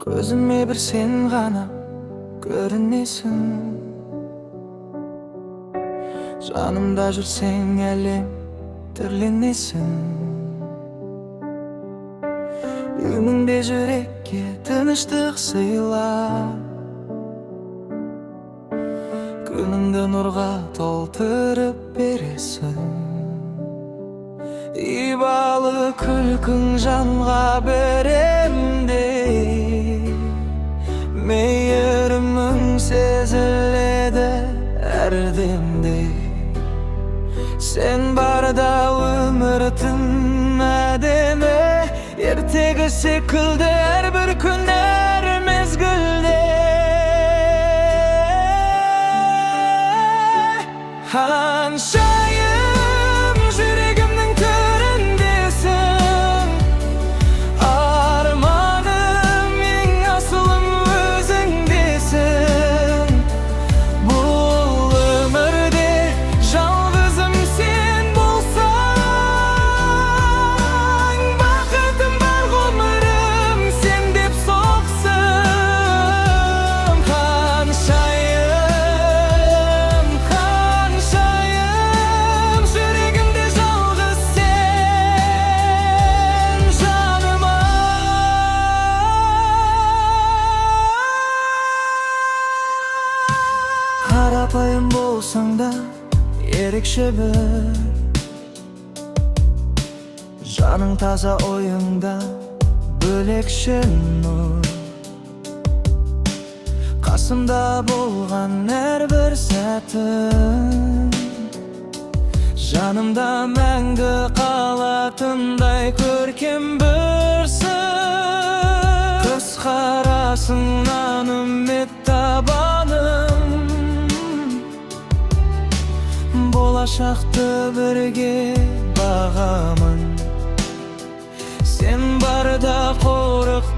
Gözüme bir sen gana görünesin. Canımda жүрсең әлем түрленесің. Үніңде жүрекке тыныштық сыйла, күніңді нұрға толтырып бересің. Ибалы күлкің жанға беремде, мейірімің сезіледі әрдемде. Sen barda ömür tüm әдемі, ертегі секілді әрбір күн әр мезгілде. Ханшайым жүрегімнің төріндесің, арманым ең асылым өзіңдесің. Бұл өмірде жалғызым сен болсаң, бақытым бар ғұмырым сен деп соқсын. Ханшайым, ханшайым, жүрегімде жалғыз сен, жаным ай. Қарапайым болсаң да ерекше бір, жаның таза ойыңда бөлекше нұр. Қасымда болған әрбір сәтің, жанымда мәңгі қалатындай көркем бір сыр. Көзқарасыңнан үміт табаным, болашақты бірге бағамын. Sen barda қорықпа